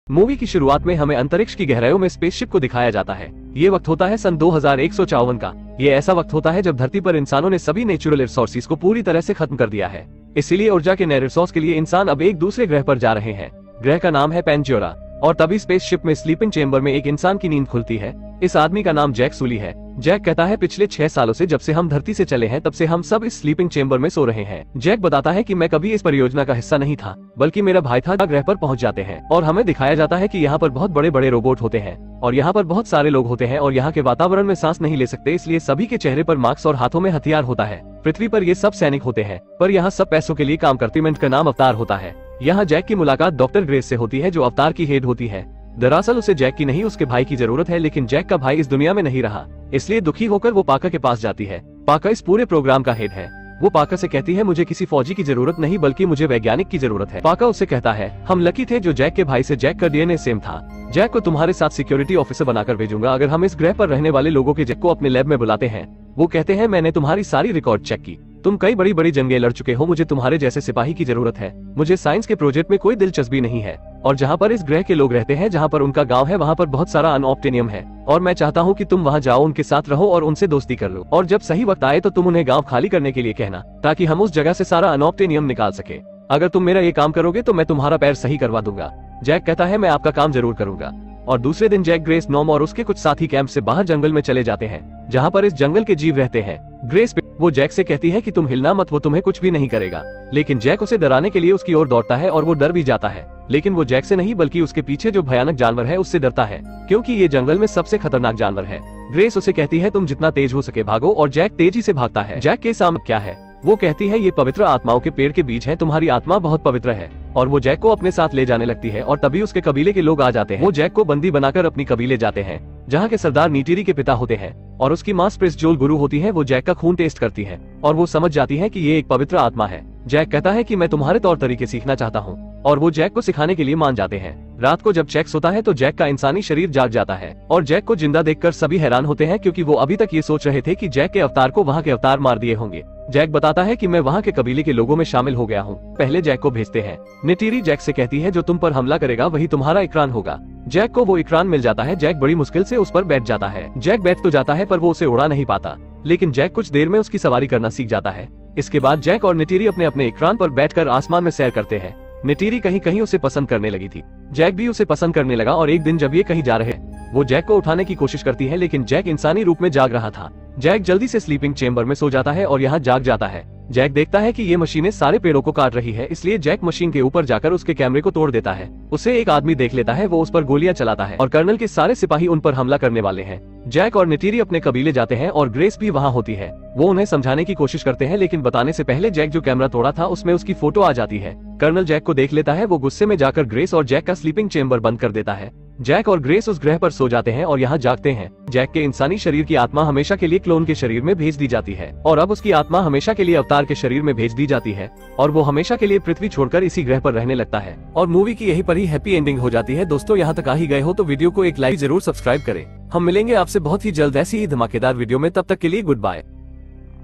Movie की शुरुआत में हमें अंतरिक्ष की गहराइयों में स्पेसशिप को दिखाया जाता है। ये वक्त होता है सन 2154 का। ये ऐसा वक्त होता है जब धरती पर इंसानों ने सभी नेचुरल रिसोर्सेज को पूरी तरह से खत्म कर दिया है। इसीलिए ऊर्जा के नए रिसोर्स के लिए इंसान अब एक दूसरे ग्रह पर जा रहे हैं। ग्रह का नाम है पेंजोरा। और तभी स्पेसशिप में स्लीपिंग चेंबर में एक इंसान की नींद खुलती है। इस आदमी का नाम जैक सुली है। जैक कहता है पिछले 6 सालों से जब से हम धरती से चले हैं तब से हम सब इस स्लीपिंग चेंबर में सो रहे हैं। जैक बताता है कि मैं कभी इस परियोजना का हिस्सा नहीं था, बल्कि मेरा भाई था। ग्रह पर पहुंच जाते हैं और हमें दिखाया जाता है कि यहाँ पर बहुत बड़े बड़े रोबोट होते हैं और यहाँ पर बहुत सारे लोग होते हैं और यहाँ के वातावरण में सांस नहीं ले सकते, इसलिए सभी के चेहरे पर मास्क और हाथों में हथियार होता है। पृथ्वी पर ये सब सैनिक होते हैं, पर यहाँ सब पैसों के लिए काम करते हैं। का नाम अवतार होता है। यहाँ जैक की मुलाकात डॉक्टर ग्रेस से होती है जो अवतार की हेड होती है। दरअसल उसे जैक की नहीं उसके भाई की जरूरत है, लेकिन जैक का भाई इस दुनिया में नहीं रहा, इसलिए दुखी होकर वो पाका के पास जाती है। पाका इस पूरे प्रोग्राम का हेड है। वो पाका से कहती है मुझे किसी फौजी की जरूरत नहीं बल्कि मुझे वैज्ञानिक की जरूरत है। पाका उससे कहता है हम लकी थे जो जैक के भाई से जैक का डीएनए सेम था। जैक को तुम्हारे साथ सिक्योरिटी ऑफिसर बनाकर भेजूंगा अगर हम इस ग्रह पर रहने वाले लोगों के जैक को अपने लैब में बुलाते हैं। वो कहते हैं मैंने तुम्हारी सारी रिकॉर्ड चेक की, तुम कई बड़ी बड़ी जंगें लड़ चुके हो, मुझे तुम्हारे जैसे सिपाही की जरूरत है। मुझे साइंस के प्रोजेक्ट में कोई दिलचस्पी नहीं है और जहाँ पर इस ग्रह के लोग रहते हैं, जहाँ पर उनका गांव है, वहाँ पर बहुत सारा अनऑप्टेनियम है और मैं चाहता हूँ कि तुम वहाँ जाओ, उनके साथ रहो और उनसे दोस्ती कर लो और जब सही वक्त आए तो तुम उन्हें गाँव खाली करने के लिए कहना ताकि हम उस जगह से सारा अनऑप्टेनियम निकाल सके। अगर तुम मेरा ये काम करोगे तो मैं तुम्हारा पैर सही करवा दूंगा। जैक कहता है मैं आपका काम जरूर करूंगा। और दूसरे दिन जैक ग्रेस नॉम और उसके कुछ साथी कैंप से बाहर जंगल में चले जाते हैं जहाँ पर इस जंगल के जीव रहते हैं। ग्रेस वो जैक से कहती है कि तुम हिलना मत, वो तुम्हें कुछ भी नहीं करेगा, लेकिन जैक उसे डराने के लिए उसकी ओर दौड़ता है और वो डर भी जाता है, लेकिन वो जैक से नहीं बल्कि उसके पीछे जो भयानक जानवर है उससे डरता है, क्योंकि ये जंगल में सबसे खतरनाक जानवर है। ग्रेस उसे कहती है तुम जितना तेज हो सके भागो और जैक तेजी से भागता है। जैक के सामने क्या है? वो कहती है ये पवित्र आत्माओं के पेड़ के बीज है, तुम्हारी आत्मा बहुत पवित्र है। और वो जैक को अपने साथ ले जाने लगती है और तभी उसके कबीले के लोग आ जाते हैं। वो जैक को बंदी बनाकर अपनी कबीले जाते हैं जहाँ के सरदार नीटिरी के पिता होते हैं और उसकी माँ स्प्रिसजोल गुरु होती है। वो जैक का खून टेस्ट करती है और वो समझ जाती है कि ये एक पवित्र आत्मा है। जैक कहता है कि मैं तुम्हारे तौर तरीके सीखना चाहता हूँ और वो जैक को सिखाने के लिए मान जाते हैं। रात को जब जैक सोता है तो जैक का इंसानी शरीर जाग जाता है और जैक को जिंदा देखकर सभी हैरान होते हैं क्योंकि वो अभी तक ये सोच रहे थे कि जैक के अवतार को वहाँ के अवतार मार दिए होंगे। जैक बताता है कि मैं वहाँ के कबीले के लोगों में शामिल हो गया हूँ। पहले जैक को भेजते हैं। नीटिरी जैक से कहती है जो तुम पर हमला करेगा वही तुम्हारा इकरान होगा। जैक को वो इकरान मिल जाता है। जैक बड़ी मुश्किल से उस पर बैठ जाता है। जैक बैठ तो जाता है पर वो उसे उड़ा नहीं पाता, लेकिन जैक कुछ देर में उसकी सवारी करना सीख जाता है। इसके बाद जैक और नीटिरी अपने अपने इकरान पर बैठकर आसमान में सैर करते हैं। नीटिरी कहीं कहीं उसे पसंद करने लगी थी, जैक भी उसे पसंद करने लगा और एक दिन जब ये कहीं जा रहे वो जैक को उठाने की कोशिश करती है, लेकिन जैक इंसानी रूप में जाग रहा था। जैक जल्दी से स्लीपिंग चेंबर में सो जाता है और यहाँ जाग जाता है। जैक देखता है कि ये मशीनें सारे पेड़ों को काट रही है, इसलिए जैक मशीन के ऊपर जाकर उसके कैमरे को तोड़ देता है। उसे एक आदमी देख लेता है, वो उस पर गोलियां चलाता है और कर्नल के सारे सिपाही उन पर हमला करने वाले हैं। जैक और नीटिरी अपने कबीले जाते हैं और ग्रेस भी वहाँ होती है। वो उन्हें समझाने की कोशिश करते हैं, लेकिन बताने से पहले जैक जो कैमरा तोड़ा था उसमें उसकी फोटो आ जाती है। कर्नल जैक को देख लेता है, वो गुस्से में जाकर ग्रेस और जैक का स्लीपिंग चेंबर बंद कर देता है। जैक और ग्रेस उस ग्रह पर सो जाते हैं और यहाँ जागते हैं। जैक के इंसानी शरीर की आत्मा हमेशा के लिए क्लोन के शरीर में भेज दी जाती है और अब उसकी आत्मा हमेशा के लिए अवतार के शरीर में भेज दी जाती है और वो हमेशा के लिए पृथ्वी छोड़कर इसी ग्रह पर रहने लगता है और मूवी की यही पर ही हैप्पी एंडिंग हो जाती है। दोस्तों यहाँ तक आ ही गए हो तो वीडियो को एक लाइक जरूर सब्सक्राइब करें। हम मिलेंगे आपसे बहुत ही जल्द ऐसी ही धमाकेदार वीडियो में, तब तक के लिए गुड बाय।